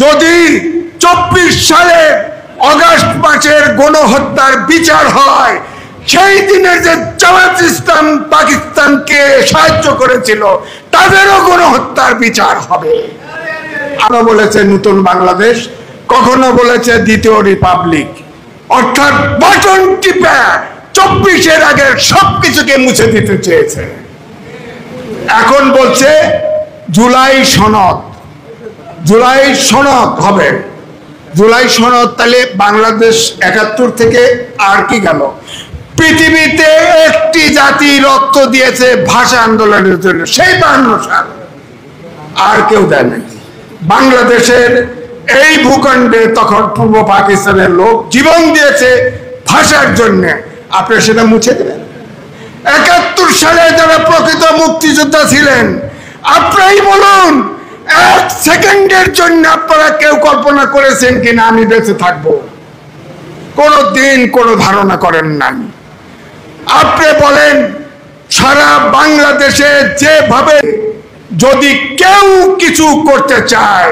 যদি 24 সালে অগাস্ট মাসের গণহত্যার বিচার হয়, সেই দিনের যে জামাত ইসলাম পাকিস্তানকে সাহায্য করেছিল তাদেরও গণহত্যার বিচার হবে। আরো বলেছে নতুন বাংলাদেশ, কখনো বলেছে দ্বিতীয় রিপাবলিক, অর্থাৎ বাটন টিপে 24-এর আগের সবকিছুকে মুছে দিতে চেয়েছে। এখন বলছে জুলাই সনদ, জুলাই সনদ হবে। জুলাই সনদ তাহলে বাংলাদেশ 71 থেকে আর কি গেল? পৃথিবীতে একটি জাতি রক্ত দিয়েছে ভাষা আন্দোলনের জন্য, সেই 52 সাল, আর কেউ দেয় নাই। বাংলাদেশের এই ভূখণ্ডে তখন পূর্ব পাকিস্তানের লোক জীবন দিয়েছে ভাষার জন্য, আপনি সেটা মুছে দেবেন? 71 সালে যারা প্রকৃত মুক্তিযোদ্ধা ছিলেন, আপনারাই বলুন, 1 সেকেন্ডের জন্য আপনারা কেউ কল্পনা করেছেন কিনা আমি বেঁচে থাকবো? কোনো দিন কোনো ধারণা করেন নাই। আপনি বলেন সারা বাংলাদেশে যেভাবে যদি কেউ কিছু করতে চায়,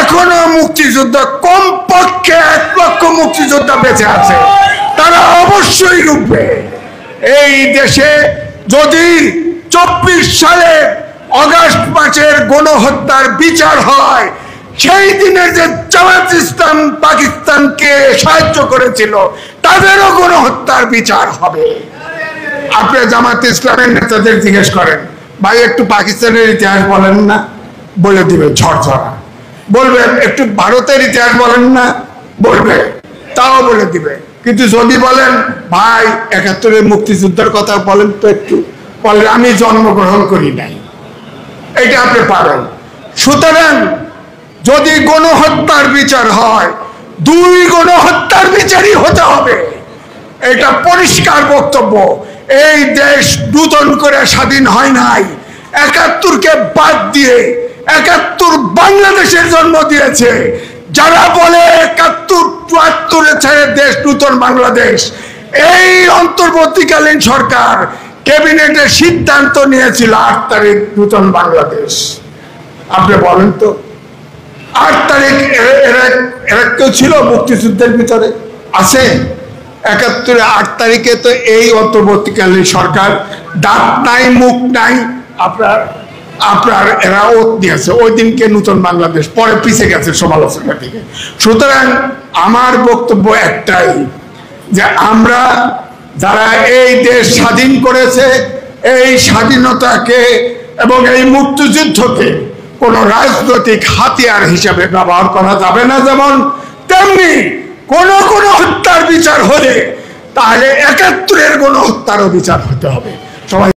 এখনো মুক্তিযোদ্ধা, কমপক্ষে 1 লক্ষ মুক্তিযোদ্ধা বেঁচে আছে, তারা অবশ্যই রুখবে। এই দেশে যদি 24 সালে অগাস্ট মাসের গণহত্যার বিচার হয়, সেই দিনের যে জামাত ইসলাম পাকিস্তানকে সাহায্য করেছিল তাদেরও গণহত্যার বিচার হবে। আপনি জামাত ইসলামের নেতাদের জিজ্ঞেস করেন, ভাই একটু পাকিস্তানের ইতিহাস বলেন না, বলে দিবে ঝরঝরা। বলবেন একটু ভারতের ইতিহাস বলেন না, বলবে, তাও বলে দিবে। কিন্তু যদি বলেন ভাই 71-এর মুক্তিযুদ্ধের কথা বলেন তো একটু, বলে আমি জন্মগ্রহণ করি নাই, এটা আপনি পারেন। সুতরাং যদি গণহত্যার বিচার হয়, 2 গণহত্যার বিচারই হতে হবে, এটা পরিষ্কার বক্তব্য। এই দেশ নূতন করে স্বাধীন হয় নাই, 71-কে বাদ দিয়ে 71 বাংলাদেশের জন্ম দিয়েছে। যারা বলে 71-74 ছেড়ে দেশ নূতন বাংলাদেশ, এই অন্তর্বর্তীকালীন সরকার ক্যাবিনেটের সিদ্ধান্ত নিয়েছিল 8 তারিখ নূতন বাংলাদেশ। আপনি বলেন তো 8 তারিখ এরা কেউ ছিল মুক্তিযুদ্ধের ভিতরে? আছে? 71-এ 8 তারিখে তো এই অন্তর্বর্তীকালীন সরকার ডাক নাই, মুখ নাই, আপনার এরা ওত দিয়েছে। ওই দিনকে নূতন বাংলাদেশ, পরে পিছে গেছে সমালোচনা থেকে। সুতরাং আমার বক্তব্য একটাই, যে আমরা যারা এই দেশ স্বাধীন করেছে, এই স্বাধীনতাকে এবং এই মুক্তিযুদ্ধকে কোন রাজনৈতিক হাতিয়ার হিসাবে ব্যবহার করা যাবে না। যেমন তেমনি কোন হত্যার বিচার হলে তাহলে 71-এর গণহত্যারও বিচার হতে হবে। সবাই